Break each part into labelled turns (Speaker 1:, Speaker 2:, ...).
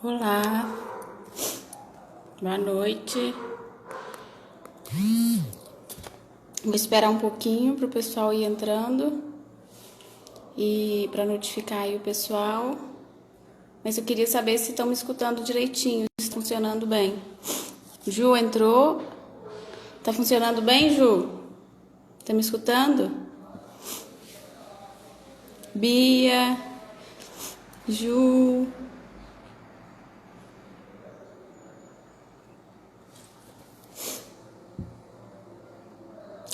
Speaker 1: Olá, boa noite. Vou esperar um pouquinho para o pessoal ir entrando e para notificar aí o pessoal. Mas eu queria saber se estão me escutando direitinho, se está funcionando bem. Ju entrou. Tá funcionando bem, Ju? Tá me escutando? Bia, Ju.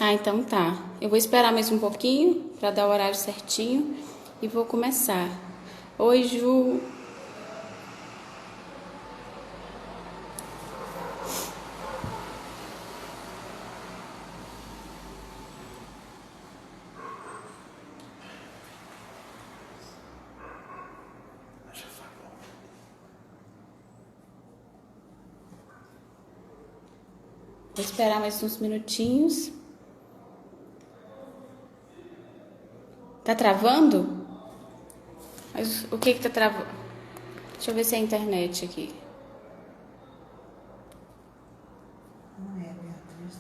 Speaker 1: Ah, então tá. Eu vou esperar mais um pouquinho para dar o horário certinho e vou começar. Oi, Ju. Vou esperar mais uns minutinhos. Tá travando? Mas o que tá travando? Deixa eu ver se é a internet aqui.
Speaker 2: Não é, Beatriz.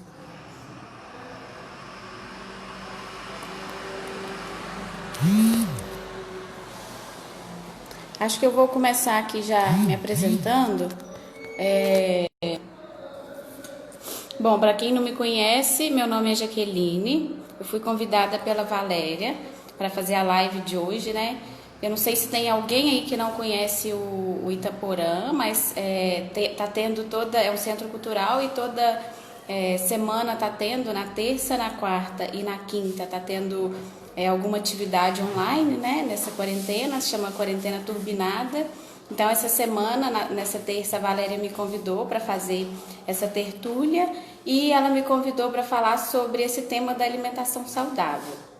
Speaker 1: Acho que eu vou começar aqui já me apresentando. Bom, para quem não me conhece, meu nome é Jaqueline. Eu fui convidada pela Valéria para fazer a live de hoje, né? Eu não sei se tem alguém aí que não conhece o Itaporã, mas tá tendo é um centro cultural e toda semana tá tendo, na terça, na quarta e na quinta, tá tendo alguma atividade online, né? Nessa quarentena, se chama Quarentena Turbinada. Então, essa semana, nessa terça, a Valéria me convidou para fazer essa tertúlia e ela me convidou para falar sobre esse tema da alimentação saudável.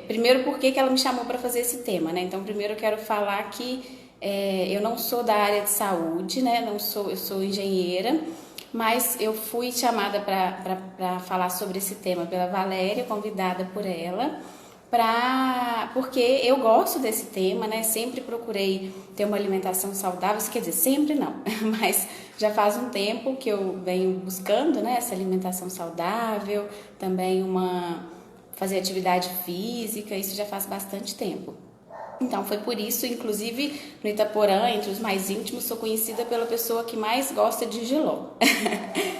Speaker 1: Primeiro, por que ela me chamou para fazer esse tema, né? Então, primeiro eu quero falar que eu não sou da área de saúde, né? Eu sou engenheira, mas eu fui chamada para falar sobre esse tema pela Valéria, convidada por ela. Porque eu gosto desse tema, né? Sempre procurei ter uma alimentação saudável, quer dizer, sempre não, mas já faz um tempo que eu venho buscando, né, essa alimentação saudável, também fazer atividade física, isso já faz bastante tempo. Então foi por isso, inclusive no Itaporã, entre os mais íntimos, sou conhecida pela pessoa que mais gosta de jiló,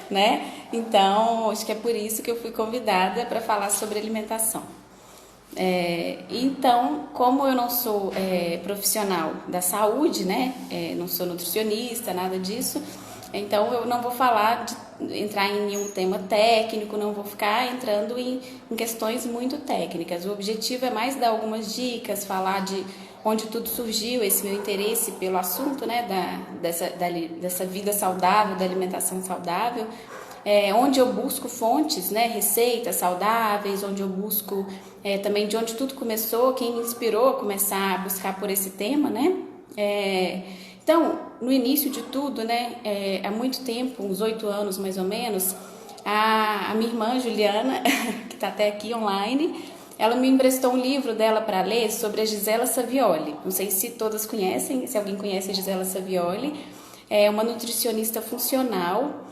Speaker 1: né? Então acho que é por isso que eu fui convidada para falar sobre alimentação. Então, como eu não sou profissional da saúde, né? Não sou nutricionista, nada disso. Então, eu não vou entrar em nenhum tema técnico, não vou ficar entrando em questões muito técnicas. O objetivo é mais dar algumas dicas, falar de onde tudo surgiu, esse meu interesse pelo assunto, né? Dessa vida saudável, da alimentação saudável. Onde eu busco fontes, né, receitas saudáveis, onde eu busco também de onde tudo começou, quem me inspirou a começar a buscar por esse tema, né? Então, no início de tudo, né, há muito tempo, uns 8 anos mais ou menos, a minha irmã Juliana, que está até aqui online, ela me emprestou um livro dela para ler sobre a Gisela Savioli. Não sei se todas conhecem, se alguém conhece a Gisela Savioli. É uma nutricionista funcional.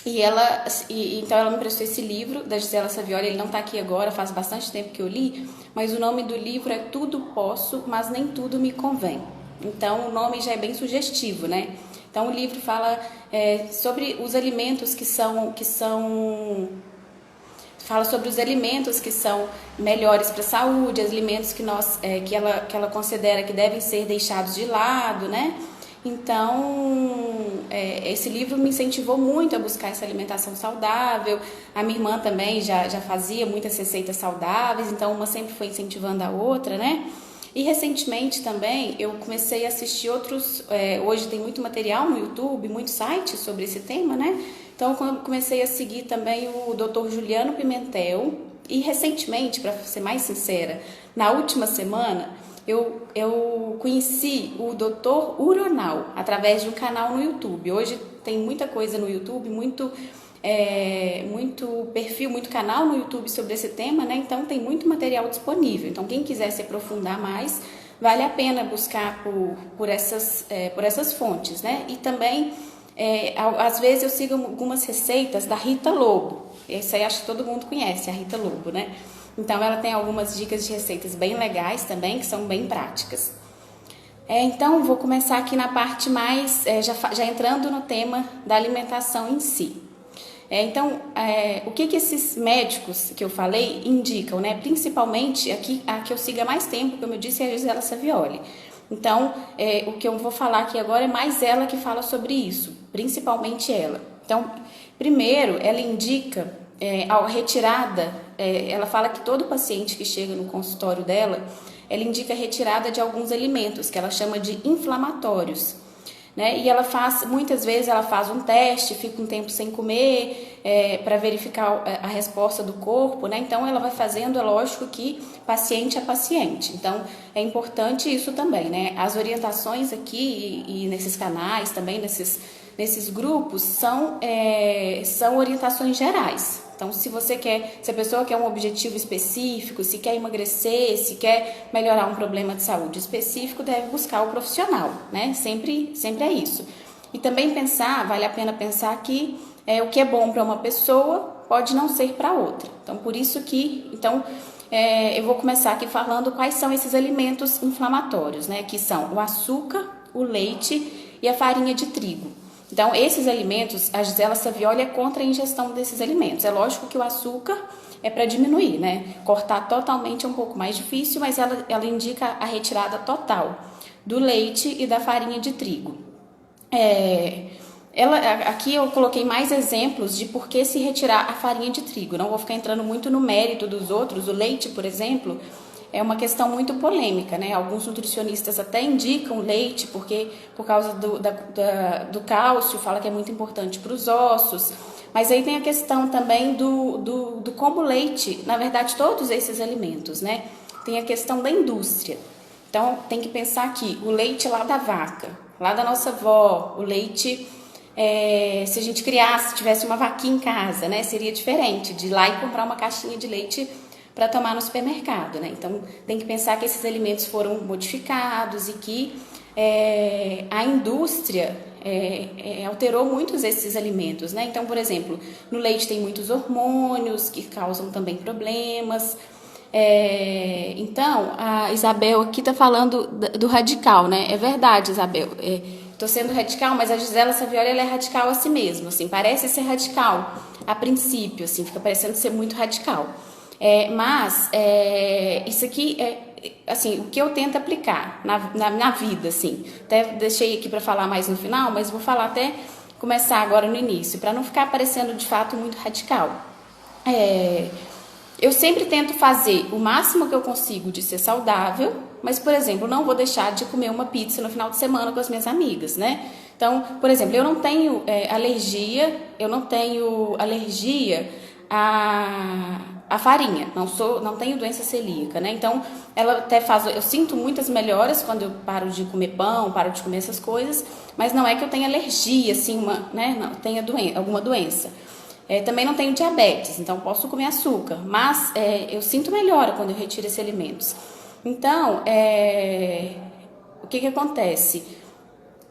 Speaker 1: Então ela me emprestou esse livro da Gisela Savioli. Ele não está aqui agora, faz bastante tempo que eu li, mas o nome do livro é Tudo Posso, mas Nem Tudo Me Convém. Então o nome já é bem sugestivo, né? Então o livro fala sobre os alimentos fala sobre os alimentos que são melhores para a saúde, os alimentos que ela considera que devem ser deixados de lado, né? Então, esse livro me incentivou muito a buscar essa alimentação saudável. A minha irmã também já fazia muitas receitas saudáveis, então uma sempre foi incentivando a outra, né? E recentemente também eu comecei a assistir hoje tem muito material no YouTube, muitos sites sobre esse tema, né? Então eu comecei a seguir também o Dr. Juliano Pimentel e recentemente, para ser mais sincera, na última semana eu conheci o Dr. Uronal através de um canal no YouTube. Hoje tem muita coisa no YouTube, muito perfil, muito canal no YouTube sobre esse tema, né? Então tem muito material disponível. Então quem quiser se aprofundar mais, vale a pena buscar por essas fontes, né? E também, às vezes eu sigo algumas receitas da Rita Lobo. Essa aí acho que todo mundo conhece, a Rita Lobo, né? Então ela tem algumas dicas de receitas bem legais também, que são bem práticas. Então vou começar aqui na parte mais, já entrando no tema da alimentação em si. Então, o que esses médicos que eu falei indicam, né? Principalmente, a que eu sigo há mais tempo, como eu disse, é a Gisela Savioli. Então, o que eu vou falar aqui agora é mais ela que fala sobre isso, principalmente ela. Então, primeiro, ela indica a retirada, ela fala que todo paciente que chega no consultório dela, ela indica a retirada de alguns alimentos, que ela chama de inflamatórios. Né? E ela muitas vezes ela faz um teste, fica um tempo sem comer, para verificar a resposta do corpo, né? Então ela vai fazendo, é lógico que paciente a paciente. Então é importante isso também, né? As orientações aqui e nesses canais também, nesses grupos, são orientações gerais. Então, se a pessoa quer um objetivo específico, se quer emagrecer, se quer melhorar um problema de saúde específico, deve buscar o profissional, né? Sempre é isso. E também vale a pena pensar que o que é bom para uma pessoa pode não ser para outra. Então, por isso eu vou começar aqui falando quais são esses alimentos inflamatórios, né? Que são o açúcar, o leite e a farinha de trigo. Então, esses alimentos, a Gisela Savioli é contra a ingestão desses alimentos. É lógico que o açúcar é para diminuir, né? Cortar totalmente é um pouco mais difícil, mas ela indica a retirada total do leite e da farinha de trigo. Aqui eu coloquei mais exemplos de por que se retirar a farinha de trigo. Não vou ficar entrando muito no mérito dos outros. O leite, por exemplo, é uma questão muito polêmica, né? Alguns nutricionistas até indicam leite por causa do cálcio, fala que é muito importante para os ossos. Mas aí tem a questão também do como o leite, na verdade, todos esses alimentos, né? Tem a questão da indústria. Então, tem que pensar aqui, o leite lá da vaca, lá da nossa avó, o leite, se a gente tivesse uma vaquinha em casa, né? Seria diferente de ir lá e comprar uma caixinha de leite para tomar no supermercado, né? Então, tem que pensar que esses alimentos foram modificados e que a indústria alterou muitos desses alimentos, né? Então, por exemplo, no leite tem muitos hormônios que causam também problemas. Então, a Isabel aqui está falando do radical, né? É verdade, Isabel. Estou sendo radical, mas a Gisela Savioli ela é radical a si mesma, assim, parece ser radical a princípio, assim, fica parecendo ser muito radical. Mas isso aqui assim, o que eu tento aplicar na vida, assim, até deixei aqui para falar mais no final, mas vou falar até começar agora no início, para não ficar parecendo de fato muito radical. Eu sempre tento fazer o máximo que eu consigo de ser saudável, mas, por exemplo, não vou deixar de comer uma pizza no final de semana com as minhas amigas, né? Então, por exemplo, eu não tenho alergia a farinha, não tenho doença celíaca, né? Então, eu sinto muitas melhoras quando eu paro de comer pão, paro de comer essas coisas, mas não é que eu tenha alergia, assim, não tenha alguma doença. Também não tenho diabetes, então posso comer açúcar, mas eu sinto melhora quando eu retiro esses alimentos. Então, o que acontece?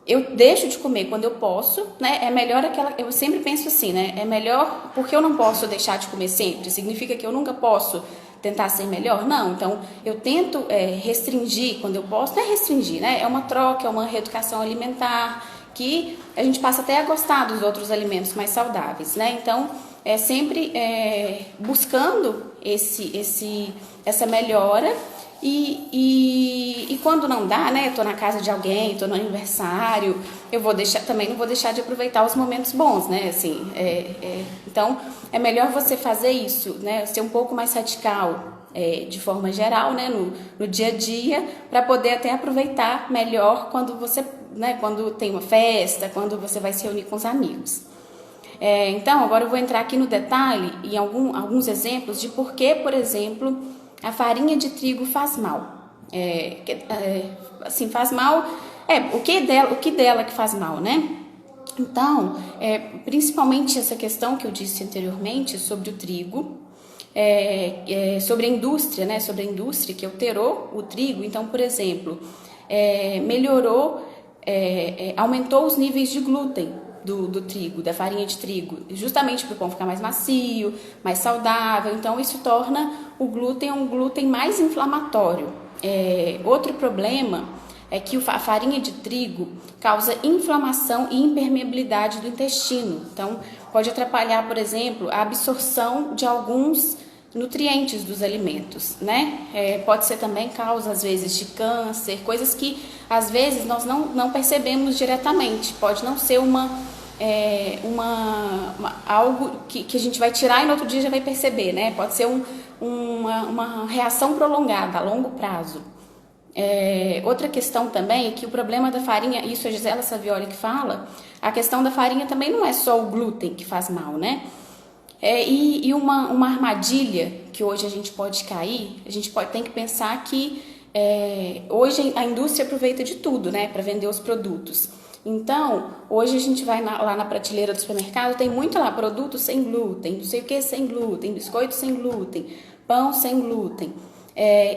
Speaker 1: Eu deixo de comer quando eu posso, né? É melhor eu sempre penso assim, né? É melhor porque eu não posso deixar de comer sempre. Significa que eu nunca posso tentar ser melhor? Não. Então, eu tento restringir quando eu posso. Não é restringir, né? É uma troca, é uma reeducação alimentar que a gente passa até a gostar dos outros alimentos mais saudáveis, né? Então, é sempre buscando essa melhora. E quando não dá, né? Eu tô na casa de alguém, tô no aniversário, também não vou deixar de aproveitar os momentos bons, né? Assim, então, é melhor você fazer isso, né? Ser um pouco mais radical, de forma geral, né? No dia a dia, para poder até aproveitar melhor quando tem uma festa, quando você vai se reunir com os amigos. Então, agora eu vou entrar aqui no detalhe em alguns exemplos de por que, por exemplo, a farinha de trigo faz mal. Assim, faz mal. O que dela que faz mal, né? Então, principalmente essa questão que eu disse anteriormente sobre o trigo. sobre a indústria, né? Sobre a indústria que alterou o trigo. Então, por exemplo, melhorou, aumentou os níveis de glúten do trigo, da farinha de trigo, justamente para o pão ficar mais macio, mais saudável. Então, isso torna o glúten um glúten mais inflamatório. Outro problema é que a farinha de trigo causa inflamação e impermeabilidade do intestino. Então, pode atrapalhar, por exemplo, a absorção de alguns nutrientes dos alimentos, né? Pode ser também causa, às vezes, de câncer, coisas que, às vezes, nós não percebemos diretamente. Pode não ser algo que a gente vai tirar e no outro dia já vai perceber, né? Pode ser uma reação prolongada, a longo prazo. Outra questão também é que o problema da farinha, isso é a Gisela Savioli que fala, a questão da farinha também não é só o glúten que faz mal, né? E uma armadilha que hoje a gente pode cair, tem que pensar que hoje a indústria aproveita de tudo, né, para vender os produtos. Então, hoje a gente vai lá na prateleira do supermercado, tem muito lá produtos sem glúten, não sei o que sem glúten, biscoito sem glúten, pão sem glúten.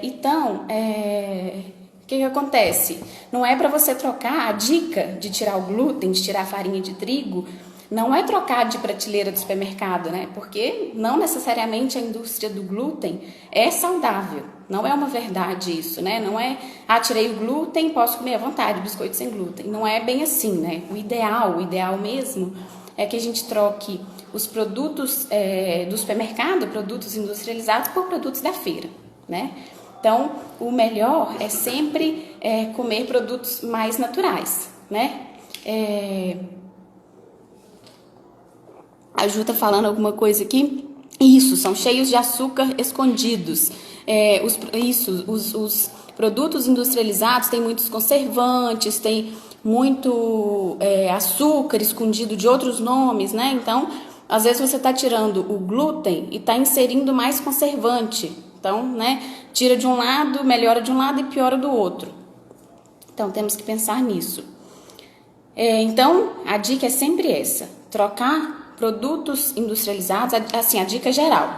Speaker 1: Então, o que acontece? Não é para você trocar a dica de tirar o glúten, de tirar a farinha de trigo, não é trocar de prateleira do supermercado, né? Porque não necessariamente a indústria do glúten é saudável. Não é uma verdade isso, né? Não é, tirei o glúten, posso comer à vontade, biscoito sem glúten. Não é bem assim, né? O ideal mesmo é que a gente troque os produtos do supermercado, produtos industrializados, por produtos da feira, né? Então, o melhor é sempre comer produtos mais naturais, né? A Ju tá falando alguma coisa aqui? Isso, são cheios de açúcar escondidos. Os produtos industrializados têm muitos conservantes, tem muito açúcar escondido de outros nomes, né? Então, às vezes você está tirando o glúten e está inserindo mais conservante. Então, né, tira de um lado, melhora de um lado e piora do outro. Então, temos que pensar nisso. Então, a dica é sempre essa: trocar produtos industrializados, assim, a dica geral,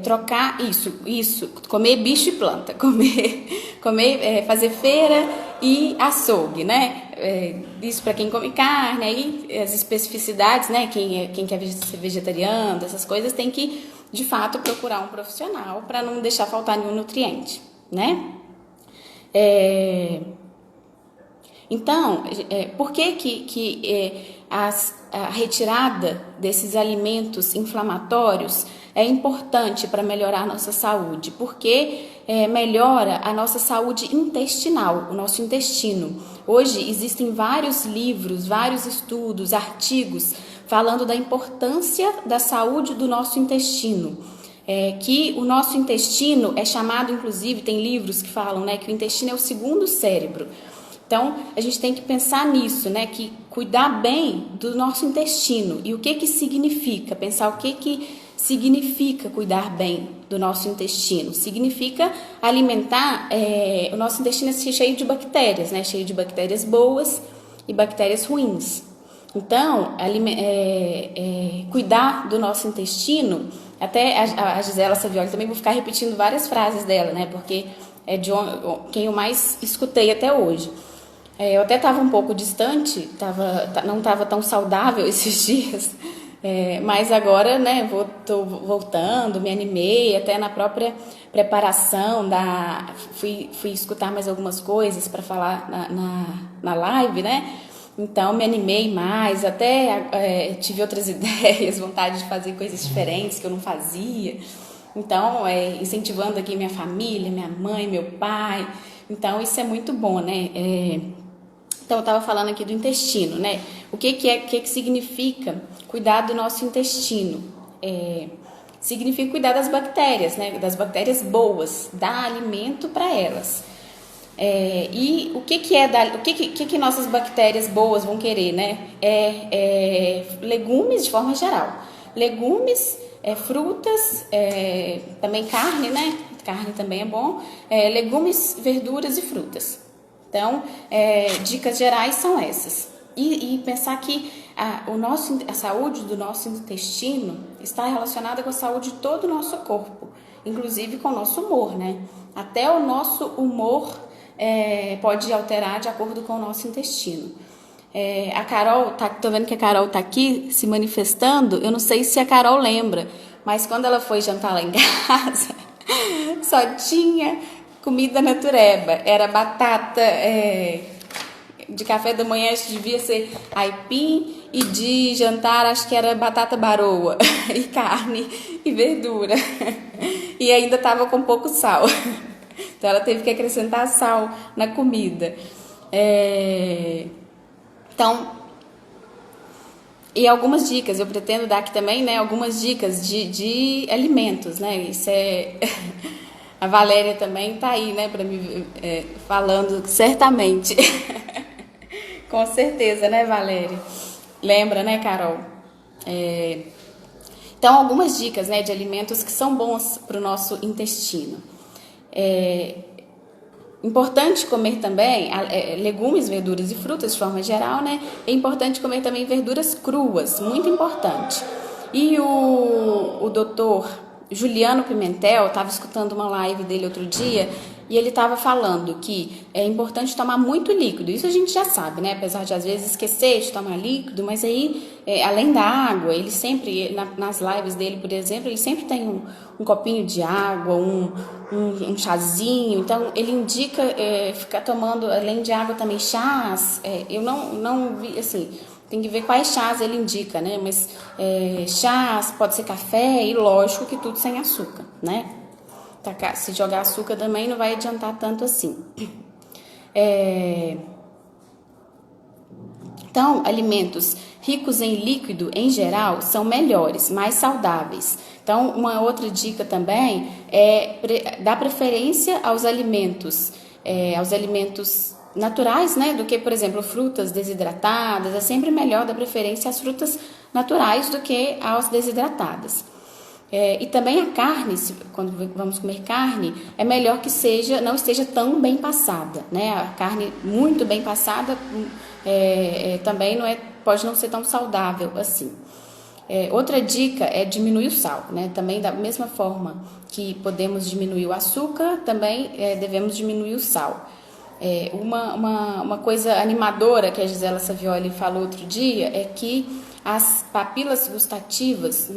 Speaker 1: trocar isso, comer bicho e planta, fazer feira e açougue, né? Isso para quem come carne, aí as especificidades, né? Quem quer ser vegetariano, essas coisas, tem que, de fato, procurar um profissional para não deixar faltar nenhum nutriente, né? Então, por que a retirada desses alimentos inflamatórios é importante para melhorar a nossa saúde? Porque melhora a nossa saúde intestinal, o nosso intestino. Hoje existem vários livros, vários estudos, artigos falando da importância da saúde do nosso intestino. Que o nosso intestino é chamado, inclusive, tem livros que falam, né, que o intestino é o segundo cérebro. Então, a gente tem que pensar nisso, né? Que cuidar bem do nosso intestino. E o que significa? Pensar o que significa cuidar bem do nosso intestino. Significa alimentar, o nosso intestino é cheio de bactérias, né? Cheio de bactérias boas e bactérias ruins. Então, cuidar do nosso intestino, até a Gisela Savioli também, vou ficar repetindo várias frases dela, né? Porque é de quem eu mais escutei até hoje. Eu até estava um pouco distante, não estava tão saudável esses dias, mas agora, né, estou voltando, me animei, até na própria preparação, fui escutar mais algumas coisas para falar na live, né? Então, me animei mais, até tive outras ideias, vontade de fazer coisas diferentes que eu não fazia. Então, incentivando aqui minha família, minha mãe, meu pai. Então, isso é muito bom, né? Então, eu estava falando aqui do intestino, né? O que significa cuidar do nosso intestino? Significa cuidar das bactérias, né? Das bactérias boas, dar alimento para elas. E o que nossas bactérias boas vão querer, né? Legumes de forma geral. Legumes, frutas, também carne, né? Carne também é bom. Legumes, verduras e frutas. Então, dicas gerais são essas. E pensar que a saúde do nosso intestino está relacionada com a saúde de todo o nosso corpo, inclusive com o nosso humor, né? Até o nosso humor pode alterar de acordo com o nosso intestino. A Carol, tô vendo que a Carol tá aqui se manifestando, eu não sei se a Carol lembra, mas quando ela foi jantar lá em casa, só tinha comida natureba, era batata, de café da manhã acho que devia ser aipim, e de jantar acho que era batata baroa, e carne e verdura, e ainda tava com pouco sal, então ela teve que acrescentar sal na comida. Então, e algumas dicas, eu pretendo dar aqui também, né, algumas dicas de alimentos, né, isso a Valéria também tá aí, né, para me falando certamente, com certeza, né, Valéria, lembra, né, Carol? Então, algumas dicas, né, de alimentos que são bons para o nosso intestino. Importante comer também legumes, verduras e frutas de forma geral, né? É importante comer também verduras cruas, muito importante. E o doutor Juliano Pimentel, estava escutando uma live dele outro dia, e ele estava falando que é importante tomar muito líquido. Isso a gente já sabe, né? Apesar de às vezes esquecer de tomar líquido, mas aí, além da água, ele sempre, nas lives dele, por exemplo, ele sempre tem um copinho de água, um chazinho. Então, ele indica ficar tomando, além de água, também chás. Eu não vi, assim, tem que ver quais chás ele indica, né? Mas chás, pode ser café, e lógico que tudo sem açúcar, né? Se jogar açúcar também não vai adiantar tanto assim. Então, alimentos ricos em líquido, em geral, são melhores, mais saudáveis. Então, uma outra dica também é dar preferência aos alimentos naturais, né? Do que, por exemplo, frutas desidratadas. É sempre melhor dar preferência às frutas naturais do que às desidratadas. E também a carne, quando vamos comer carne, é melhor que não esteja tão bem passada, né? A carne muito bem passada também pode não ser tão saudável assim. Outra dica é diminuir o sal, né? Também da mesma forma que podemos diminuir o açúcar, também devemos diminuir o sal. Uma coisa animadora que a Gisela Savioli falou outro dia é que as papilas gustativas,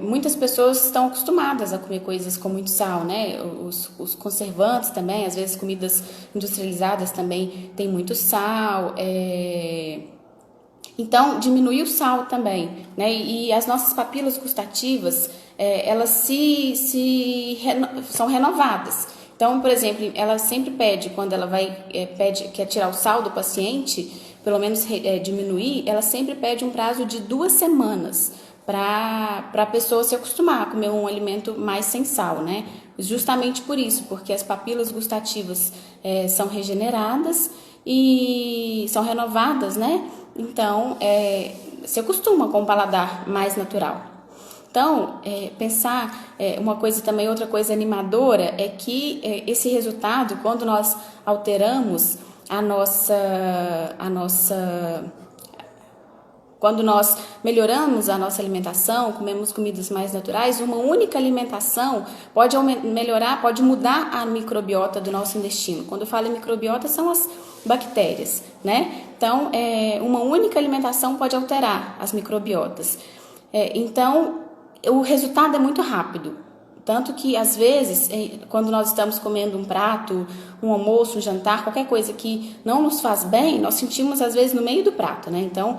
Speaker 1: muitas pessoas estão acostumadas a comer coisas com muito sal, né? Os conservantes também, às vezes comidas industrializadas também tem muito sal. Então, diminuir o sal também, né? E as nossas papilas gustativas, elas são renovadas. Então, por exemplo, ela sempre pede, quando ela quer tirar o sal do paciente, pelo menos diminuir, ela sempre pede um prazo de 2 semanas para a pessoa se acostumar a comer um alimento mais sem sal, né? Justamente por isso, porque as papilas gustativas são regeneradas e são renovadas, né? Então, se acostuma com um paladar mais natural. Então, pensar outra coisa animadora é que esse resultado, quando nós alteramos quando nós melhoramos a nossa alimentação, comemos comidas mais naturais, uma única alimentação pode melhorar, pode mudar a microbiota do nosso intestino. Quando eu falo em microbiota, são as bactérias, né? Então, uma única alimentação pode alterar as microbiotas. Então, o resultado é muito rápido. Tanto que, às vezes, quando nós estamos comendo um prato, um almoço, um jantar, qualquer coisa que não nos faz bem, nós sentimos, às vezes, no meio do prato, né? Então,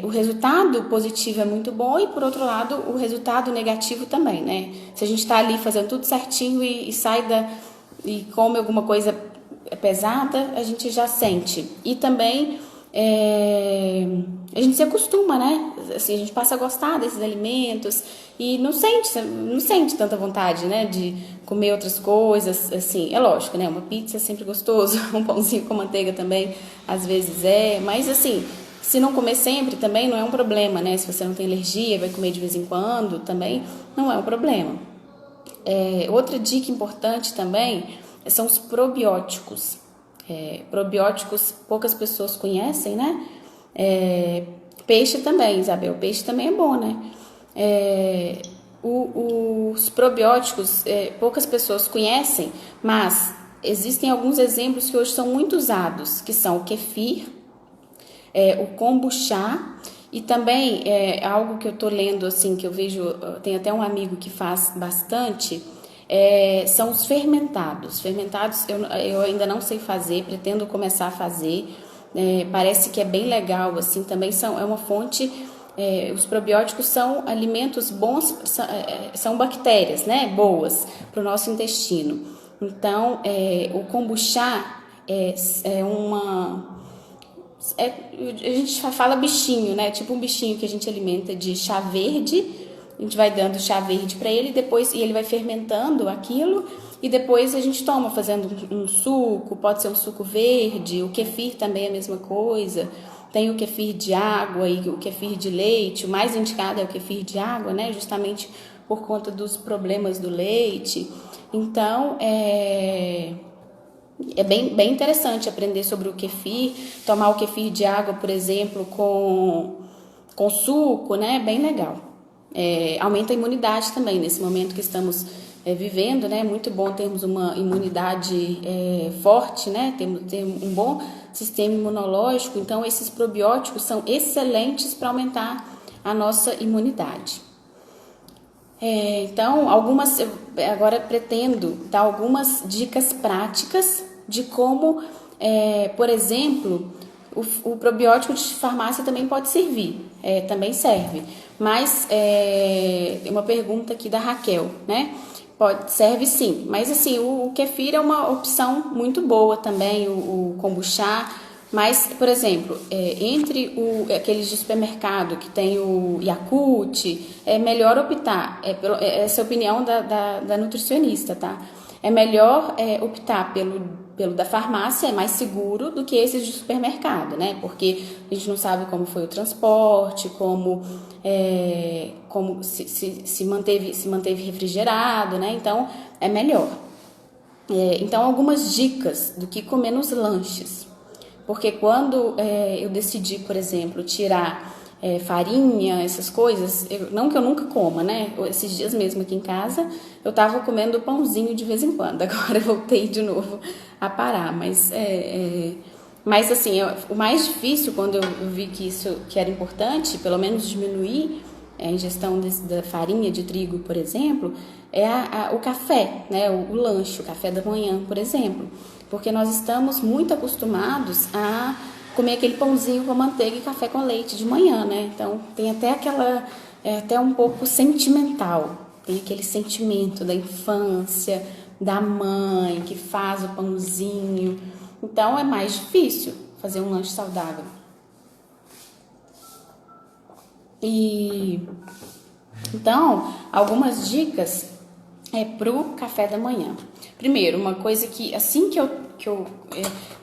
Speaker 1: o resultado positivo é muito bom e, por outro lado, o resultado negativo também, né? Se a gente está ali fazendo tudo certinho e e come alguma coisa pesada, a gente já sente. E também a gente se acostuma, né? Assim, a gente passa a gostar desses alimentos e não sente tanta vontade, né? De comer outras coisas, assim. É lógico, né? Uma pizza é sempre gostoso, um pãozinho com manteiga também, às vezes mas assim, se não comer sempre também não é um problema, né? Se você não tem alergia, vai comer de vez em quando também, não é um problema. Outra dica importante também são os probióticos. Probióticos poucas pessoas conhecem, né? Peixe também, Isabel, peixe também é bom, né? Os probióticos poucas pessoas conhecem, mas existem alguns exemplos que hoje são muito usados, que são o kefir, o kombucha e também algo que eu tô lendo assim, que eu vejo, tem até um amigo que faz bastante, são os fermentados. Fermentados eu ainda não sei fazer, pretendo começar a fazer. Parece que é bem legal, assim, também é uma fonte. Os probióticos são alimentos bons, são bactérias, né, boas para o nosso intestino. Então, o kombucha a gente fala bichinho, né? Tipo um bichinho que a gente alimenta de chá verde. A gente vai dando chá verde para ele e ele vai fermentando aquilo e depois a gente toma fazendo um suco, pode ser um suco verde, o kefir também é a mesma coisa. Tem o kefir de água e o kefir de leite, o mais indicado é o kefir de água, né? Justamente por conta dos problemas do leite. Então, é bem interessante aprender sobre o kefir, tomar o kefir de água, por exemplo, com suco, né? Bem legal. Aumenta a imunidade também, nesse momento que estamos vivendo, né? É muito bom termos uma imunidade forte, né? Ter um bom sistema imunológico, então esses probióticos são excelentes para aumentar a nossa imunidade. Então, agora pretendo dar algumas dicas práticas de como, por exemplo, o probiótico de farmácia também pode servir, também serve. Mas, uma pergunta aqui da Raquel, né? Serve sim, mas assim, o kefir é uma opção muito boa também, o kombucha. Mas, por exemplo, entre aqueles de supermercado que tem o Yakult, é melhor optar, essa é a opinião da nutricionista, tá? É melhor optar pelo da farmácia, é mais seguro do que esses de supermercado, né? Porque a gente não sabe como foi o transporte, como se manteve refrigerado, né? Então, é melhor. Então, algumas dicas do que comer nos lanches. Porque quando eu decidi, por exemplo, tirar farinha, essas coisas, não que eu nunca coma, né? Esses dias mesmo aqui em casa, eu tava comendo pãozinho de vez em quando. Agora eu voltei de novo a parar. Mas assim, o mais difícil, quando eu vi que era importante, pelo menos diminuir a ingestão da farinha de trigo, por exemplo, o café, né? O lanche, o café da manhã, por exemplo. Porque nós estamos muito acostumados a comer aquele pãozinho com manteiga e café com leite de manhã, né? Então, tem até até um pouco sentimental. Tem aquele sentimento da infância, da mãe que faz o pãozinho. Então, é mais difícil fazer um lanche saudável. Então, algumas dicas pro café da manhã. Primeiro, uma coisa que assim que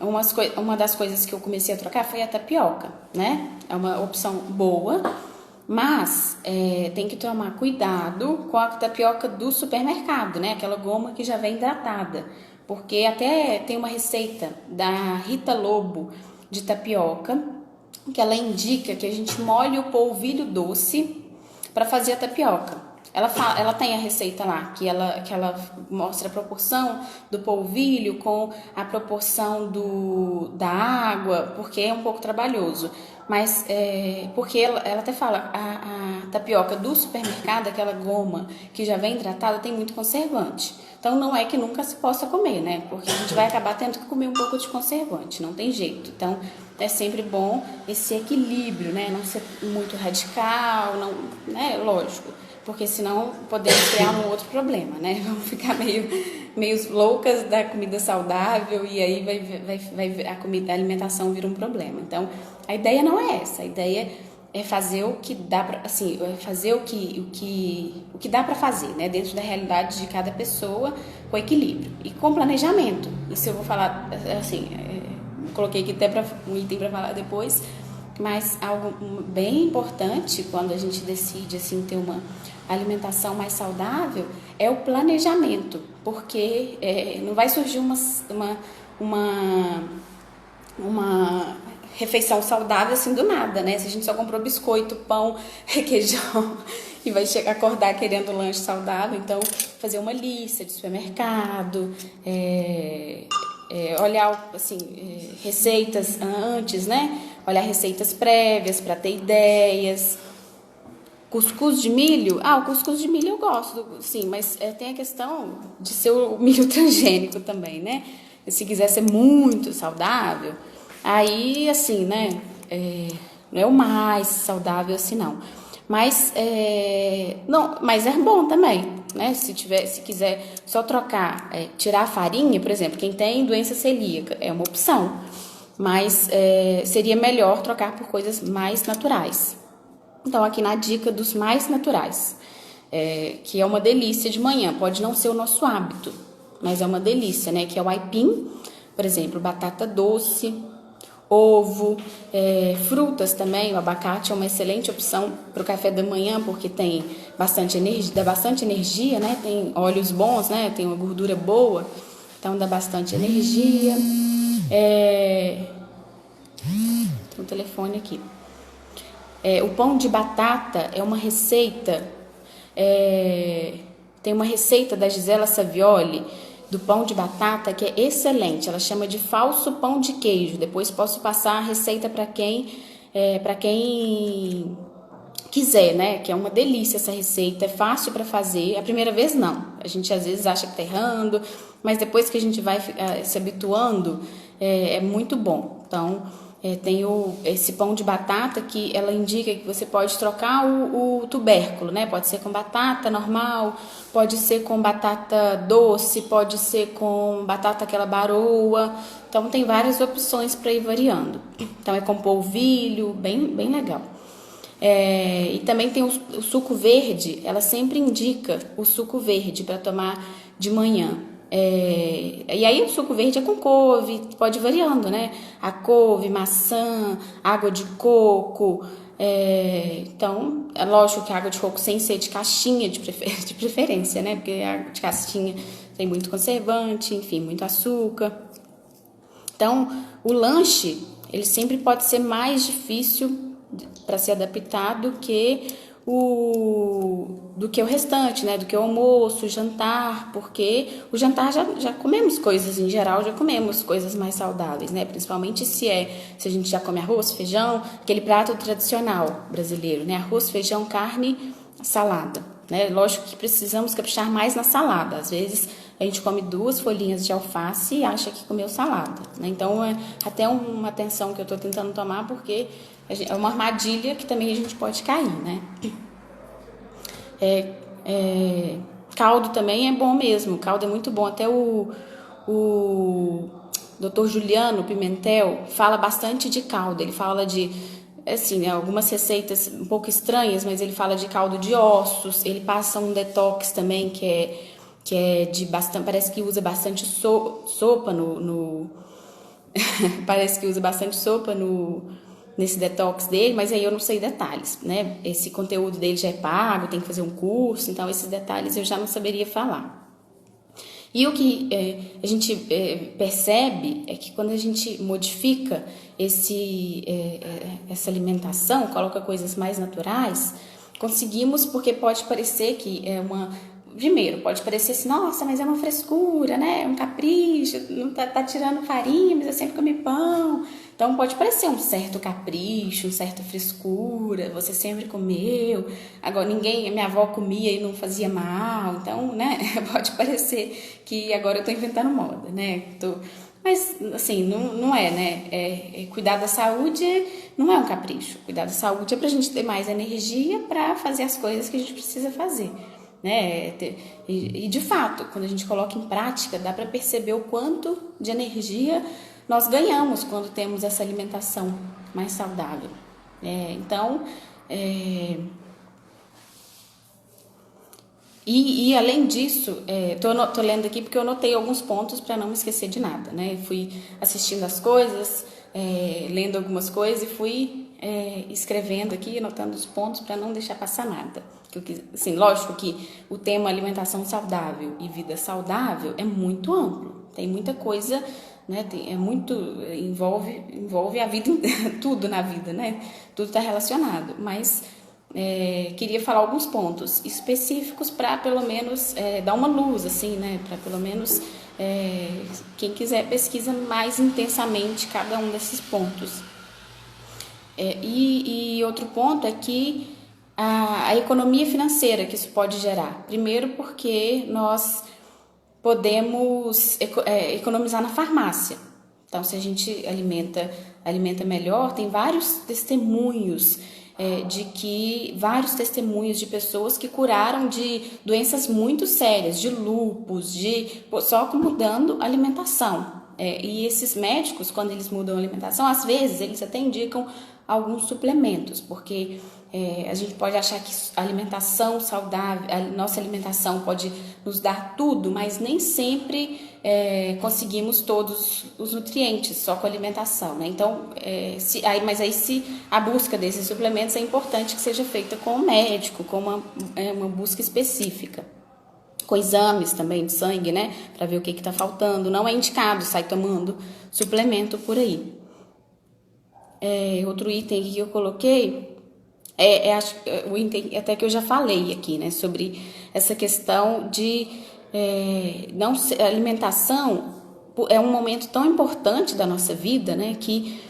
Speaker 1: uma das coisas que eu comecei a trocar foi a tapioca, né? É uma opção boa, mas tem que tomar cuidado com a tapioca do supermercado, né? Aquela goma que já vem hidratada, porque até tem uma receita da Rita Lobo de tapioca que ela indica que a gente molhe o polvilho doce para fazer a tapioca. Ela tem a receita lá, que ela mostra a proporção do polvilho com a proporção da água, porque é um pouco trabalhoso. Mas, porque ela até fala, a tapioca do supermercado, aquela goma que já vem hidratada, tem muito conservante. Então, não é que nunca se possa comer, né? Porque a gente vai acabar tendo que comer um pouco de conservante, não tem jeito. Então, é sempre bom esse equilíbrio, né? Não ser muito radical, não, né? Lógico. Porque senão podemos criar um outro problema, né? Vamos ficar meio loucas da comida saudável e aí a alimentação vira um problema. Então, a ideia não é essa. A ideia é fazer o que dá para, assim, fazer o que dá para fazer, né? Dentro da realidade de cada pessoa, com equilíbrio e com planejamento. Isso eu vou falar, assim, coloquei aqui até um item para falar depois. Mas algo bem importante quando a gente decide assim ter uma alimentação mais saudável é o planejamento, porque não vai surgir uma refeição saudável assim do nada, né? Se a gente só comprou biscoito, pão, requeijão e vai acordar querendo lanche saudável, então fazer uma lista de supermercado, olhar assim, receitas antes, né? Olhar receitas prévias para ter ideias. Cuscuz de milho? O cuscuz de milho eu gosto, sim, mas tem a questão de ser o milho transgênico também, né? Se quiser ser muito saudável, aí, assim, né? Não é o mais saudável assim, não. Mas, mas é bom também, né? Se quiser só trocar, tirar a farinha, por exemplo, quem tem doença celíaca, é uma opção. Mas seria melhor trocar por coisas mais naturais. Então, aqui na dica dos mais naturais, que é uma delícia de manhã, pode não ser o nosso hábito, mas é uma delícia, né? Que é o aipim, por exemplo, batata doce, ovo, frutas também. O abacate é uma excelente opção para o café da manhã, porque tem bastante energia, dá bastante energia, né? Tem óleos bons, né? Tem uma gordura boa, então dá bastante energia. Tem um telefone aqui. O pão de batata é uma receita, tem uma receita da Gisela Savioli do pão de batata que é excelente, ela chama de falso pão de queijo. Depois posso passar a receita para quem quiser, né? Que é uma delícia essa receita, é fácil para fazer. A primeira vez não, a gente às vezes acha que tá errando, mas depois que a gente vai se habituando, é muito bom. Então, tem esse pão de batata que ela indica que você pode trocar o tubérculo, né? Pode ser com batata normal, pode ser com batata doce, pode ser com batata aquela baroa. Então tem várias opções para ir variando. Então é com polvilho, bem legal. E também tem o suco verde, ela sempre indica o suco verde para tomar de manhã. E aí o suco verde é com couve, pode ir variando, né? A couve, maçã, água de coco. Então, é lógico que a água de coco sem ser de caixinha de preferência, né? Porque a água de caixinha tem muito conservante, enfim, muito açúcar. Então, o lanche, ele sempre pode ser mais difícil para ser adaptado do que o restante, né? Do que o almoço, o jantar, porque o jantar já comemos coisas, em geral, já comemos coisas mais saudáveis, né? Principalmente se a gente já come arroz, feijão, aquele prato tradicional brasileiro, né? Arroz, feijão, carne, salada, né? Lógico que precisamos caprichar mais na salada. Às vezes a gente come 2 folhinhas de alface e acha que comeu salada, né? Então é até uma atenção que eu estou tentando tomar, porque é uma armadilha que também a gente pode cair, né? Caldo também é bom mesmo, caldo é muito bom. Até o Dr. Juliano Pimentel fala bastante de caldo. Ele fala de, assim, né, algumas receitas um pouco estranhas, mas ele fala de caldo de ossos. Ele passa um detox também que é de bastante, parece que usa bastante sopa parece que usa bastante sopa nesse detox dele, mas aí eu não sei detalhes, né? Esse conteúdo dele já é pago, tem que fazer um curso, então esses detalhes eu já não saberia falar. E o que a gente percebe é que quando a gente modifica essa alimentação, coloca coisas mais naturais, conseguimos, porque pode parecer que é uma... Primeiro, pode parecer assim, nossa, mas é uma frescura, né? É um capricho, não tá tirando farinha, mas eu sempre comi pão. Então, pode parecer um certo capricho, uma certa frescura, você sempre comeu. Agora, minha avó comia e não fazia mal. Então, né? Pode parecer que agora eu tô inventando moda, né? Mas, assim, não é, né? Cuidar da saúde não é um capricho. Cuidar da saúde é pra gente ter mais energia para fazer as coisas que a gente precisa fazer. Né? E de fato, quando a gente coloca em prática, dá para perceber o quanto de energia nós ganhamos quando temos essa alimentação mais saudável. Então, e além disso, tô lendo aqui porque eu anotei alguns pontos para não me esquecer de nada, né? Fui assistindo as coisas, lendo algumas coisas e fui escrevendo aqui, anotando os pontos para não deixar passar nada. Assim, lógico que o tema alimentação saudável e vida saudável é muito amplo. Tem muita coisa né? Envolve a vida, tudo na vida, né? Tudo está relacionado, mas queria falar alguns pontos específicos para pelo menos dar uma luz, assim, né? Para pelo menos quem quiser pesquisa mais intensamente cada um desses pontos. E outro ponto é que a economia financeira que isso pode gerar. Primeiro porque nós podemos economizar na farmácia. Então, se a gente alimenta melhor, tem vários testemunhos vários testemunhos de pessoas que curaram de doenças muito sérias, de lúpus, só mudando a alimentação. E esses médicos, quando eles mudam a alimentação, às vezes eles até indicam alguns suplementos, porque a gente pode achar que a alimentação saudável, a nossa alimentação pode nos dar tudo, mas nem sempre conseguimos todos os nutrientes só com a alimentação, né? Então, se a busca desses suplementos é importante que seja feita com o médico, com uma busca específica. Com exames também de sangue, né? Para ver o que está faltando. Não é indicado sair tomando suplemento por aí. Outro item aqui que eu coloquei o item até que eu já falei aqui, né? Sobre essa questão de alimentação é um momento tão importante da nossa vida, né? Que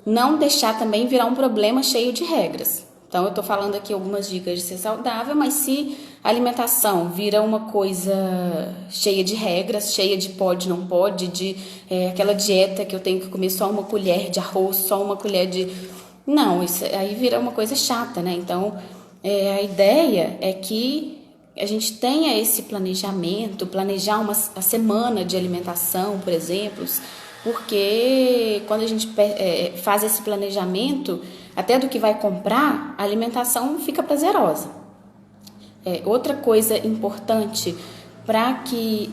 Speaker 1: não deixar também virar um problema cheio de regras. Então, eu estou falando aqui algumas dicas de ser saudável, mas se a alimentação vira uma coisa cheia de regras, cheia de pode, não pode, aquela dieta que eu tenho que comer só uma colher de arroz, só uma colher de... Não, isso aí vira uma coisa chata, né? Então, a ideia é que a gente tenha esse planejamento, planejar a semana de alimentação, por exemplo, porque quando a gente faz esse planejamento, até do que vai comprar, a alimentação fica prazerosa. Outra coisa importante para que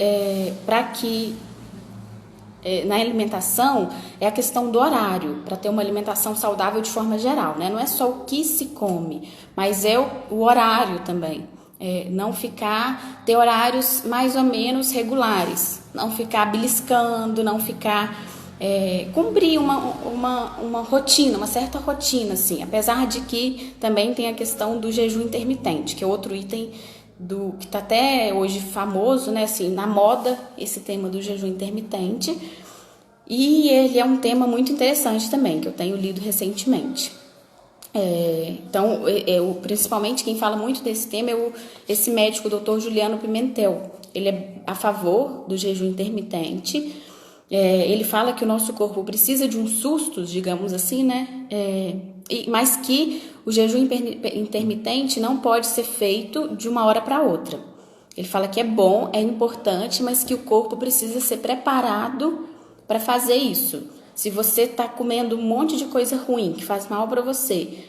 Speaker 1: na alimentação é a questão do horário, para ter uma alimentação saudável de forma geral, né? Não é só o que se come, mas é o horário também. Não ter horários mais ou menos regulares, não ficar beliscando, não ficar... cumprir uma rotina, uma certa rotina, assim, apesar de que também tem a questão do jejum intermitente, que é outro item que está até hoje famoso, né, assim, na moda, esse tema do jejum intermitente, e ele é um tema muito interessante também, que eu tenho lido recentemente. Então, principalmente quem fala muito desse tema é esse médico, o Dr. Juliano Pimentel. Ele é a favor do jejum intermitente. Ele fala que o nosso corpo precisa de uns sustos, digamos assim, né? Mas que o jejum intermitente não pode ser feito de uma hora para outra. Ele fala que é bom, é importante, mas que o corpo precisa ser preparado para fazer isso. Se você está comendo um monte de coisa ruim que faz mal para você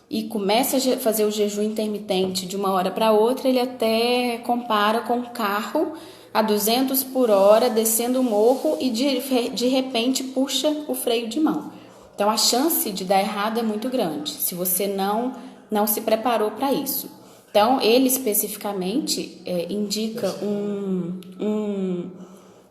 Speaker 1: e começa a fazer o jejum intermitente de uma hora para outra, ele até compara com um carro a 200 por hora, descendo o morro e de repente puxa o freio de mão. Então, a chance de dar errado é muito grande, se você não se preparou para isso. Então, ele especificamente indica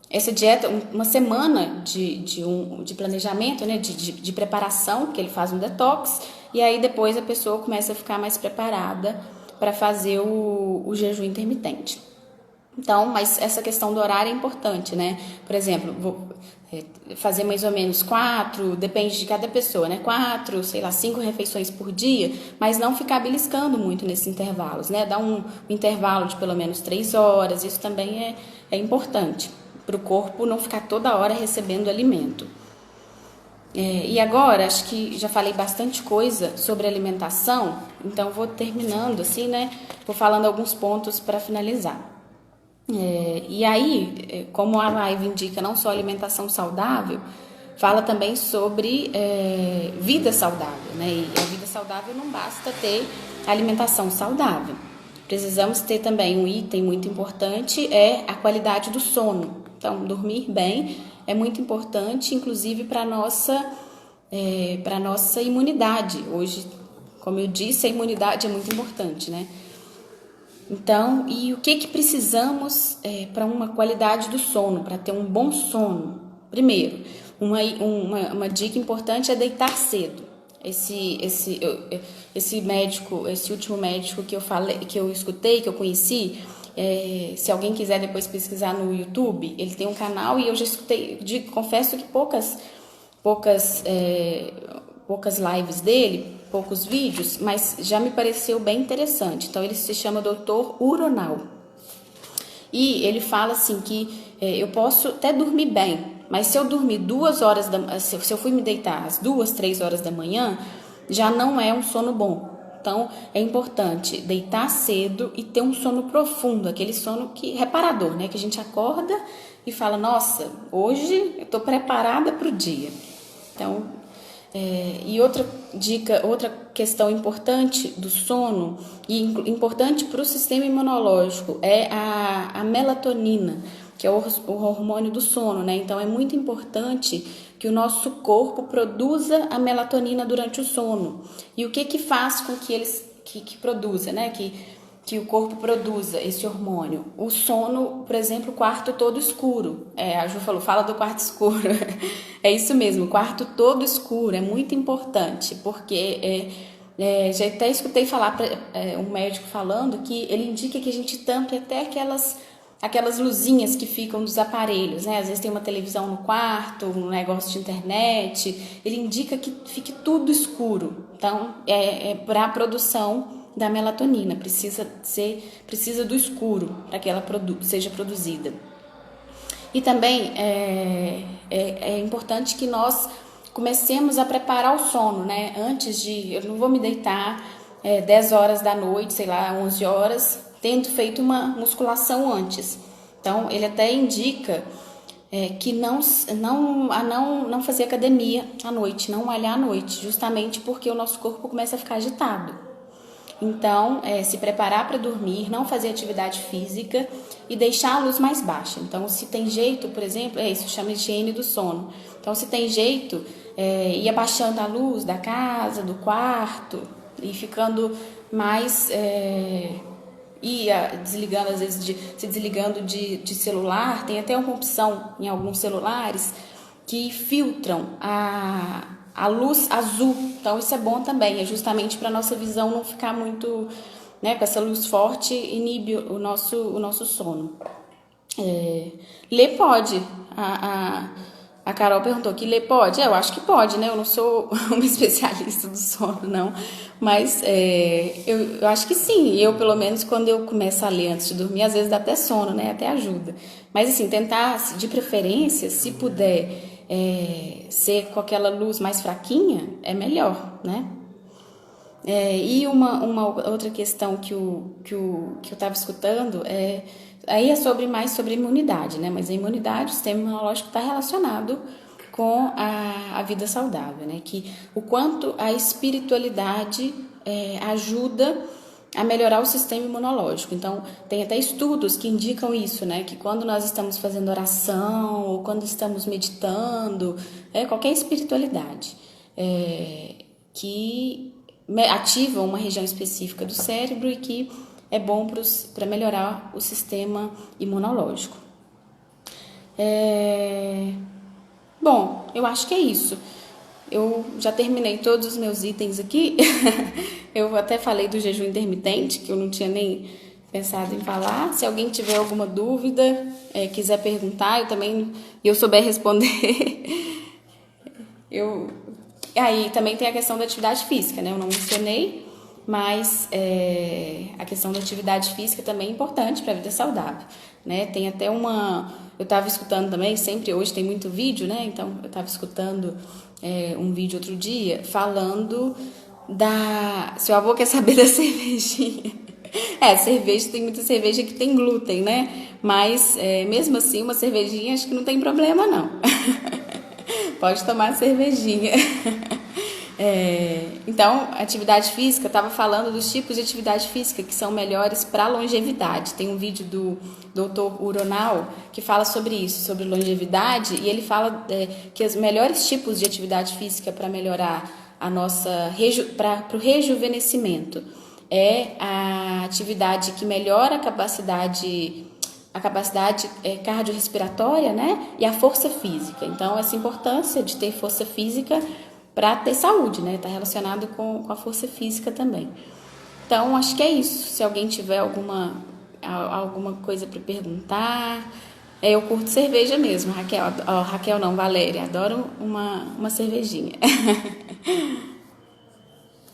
Speaker 1: essa dieta, uma semana de planejamento, né, de preparação, que ele faz um detox, e aí depois a pessoa começa a ficar mais preparada para fazer o jejum intermitente. Então, mas essa questão do horário é importante, né? Por exemplo, vou fazer mais ou menos 4, depende de cada pessoa, né? 4, 5 refeições por dia, mas não ficar beliscando muito nesses intervalos, né? Dar um intervalo de pelo menos 3 horas, isso também é importante, para o corpo não ficar toda hora recebendo alimento. E agora, acho que já falei bastante coisa sobre alimentação, então vou terminando assim, né? Vou falando alguns pontos para finalizar. E aí, como a live indica não só alimentação saudável, fala também sobre vida saudável, né? E a vida saudável não basta ter alimentação saudável. Precisamos ter também um item muito importante, é a qualidade do sono. Então, dormir bem é muito importante, inclusive para a nossa imunidade. Hoje, como eu disse, a imunidade é muito importante, né? Então, e o que precisamos para uma qualidade do sono, para ter um bom sono? primeiro, uma dica importante é deitar cedo. Esse médico, esse último médico que eu falei, que eu escutei, que eu conheci, se alguém quiser depois pesquisar no YouTube, ele tem um canal e eu já escutei, confesso que poucas lives dele, poucos vídeos, mas já me pareceu bem interessante. Então ele se chama Dr. Uronal. E ele fala assim que eu posso até dormir bem, mas se eu dormir 2 horas se eu fui me deitar às 2, 3 horas da manhã, já não é um sono bom. Então é importante deitar cedo e ter um sono profundo, aquele sono reparador, né? Que a gente acorda e fala, nossa, hoje eu estou preparada para o dia. Então, e outra dica, outra questão importante do sono e importante para o sistema imunológico é a melatonina, que é o hormônio do sono, né? Então é muito importante que o nosso corpo produza a melatonina durante o sono. E o que faz com que que produza, né? Que o corpo produza esse hormônio? O sono, por exemplo, o quarto todo escuro. A Ju fala do quarto escuro. É isso mesmo, o quarto todo escuro é muito importante, porque já até escutei falar um médico falando que ele indica que a gente tampe até aquelas luzinhas que ficam dos aparelhos, né? Às vezes tem uma televisão no quarto, um negócio de internet, ele indica que fique tudo escuro. Então, para a produção da melatonina, precisa do escuro para que ela seja produzida. E também é importante que nós comecemos a preparar o sono, né? Eu não vou me deitar 10 horas da noite, sei lá, 11 horas, tendo feito uma musculação antes. Então, ele até indica que não fazer academia à noite, não malhar à noite, justamente porque o nosso corpo começa a ficar agitado. Então, se preparar para dormir, não fazer atividade física e deixar a luz mais baixa. Então, se tem jeito, por exemplo, isso chama de higiene do sono. Então, se tem jeito, ir abaixando a luz da casa, do quarto e ficando mais... desligando, às vezes, se desligando de celular. Tem até uma opção em alguns celulares que filtram a luz azul. Então isso é bom também, é justamente para a nossa visão não ficar muito, né, com essa luz forte, inibe o nosso sono. Ler pode. A Carol perguntou que ler pode. Eu acho que pode, né? Eu não sou uma especialista do sono, não. Mas eu acho que sim. Eu, pelo menos, quando eu começo a ler antes de dormir, às vezes dá até sono, né? Até ajuda. Mas, assim, tentar, de preferência, se puder ser com aquela luz mais fraquinha, é melhor, né? E uma outra questão que eu estava escutando aí mais sobre imunidade, né? Mas a imunidade, o sistema imunológico está relacionado com a vida saudável, né? Que o quanto a espiritualidade ajuda a melhorar o sistema imunológico. Então, tem até estudos que indicam isso, né? Que quando nós estamos fazendo oração ou quando estamos meditando, qualquer espiritualidade que ativam uma região específica do cérebro e que é bom para melhorar o sistema imunológico. Bom, eu acho que é isso. Eu já terminei todos os meus itens aqui. Eu até falei do jejum intermitente, que eu não tinha nem pensado em falar. Se alguém tiver alguma dúvida, quiser perguntar, eu souber responder. Aí também tem a questão da atividade física, né? Eu não mencionei, mas a questão da atividade física também é importante para a vida saudável, né? Tem até eu estava escutando também, hoje tem muito vídeo, né? Então eu estava escutando um vídeo outro dia falando seu avô quer saber da cervejinha. Tem muita cerveja que tem glúten, né? Mas mesmo assim, uma cervejinha acho que não tem problema, não. Pode tomar cervejinha. Então, atividade física, eu estava falando dos tipos de atividade física que são melhores para a longevidade. Tem um vídeo do Dr. Uronal que fala sobre isso, sobre longevidade, e ele fala que os melhores tipos de atividade física para melhorar para o rejuvenescimento é a atividade que melhora a capacidade a capacidade cardiorrespiratória, né? E a força física. Então, essa importância de ter força física para ter saúde, né? Está relacionado com a força física também. Então, acho que é isso. Se alguém tiver alguma coisa para perguntar. Eu curto cerveja mesmo, Raquel. Raquel não, Valéria. Adoro uma cervejinha.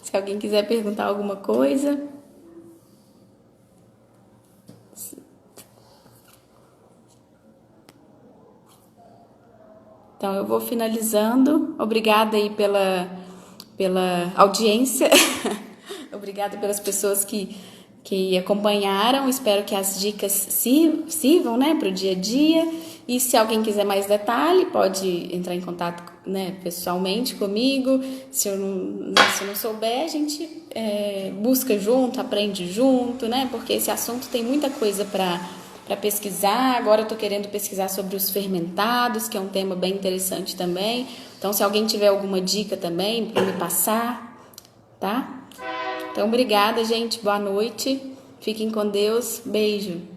Speaker 1: Se alguém quiser perguntar alguma coisa. Então, eu vou finalizando. Obrigada aí pela audiência. Obrigada pelas pessoas que acompanharam. Espero que as dicas sirvam, né, para o dia a dia. E se alguém quiser mais detalhe, pode entrar em contato, né, pessoalmente comigo. Se eu não souber, a gente busca junto, aprende junto, né? Porque esse assunto tem muita coisa para pesquisar. Agora eu estou querendo pesquisar sobre os fermentados, que é um tema bem interessante também. Então, se alguém tiver alguma dica também para me passar, tá? Então, obrigada, gente. Boa noite. Fiquem com Deus. Beijo.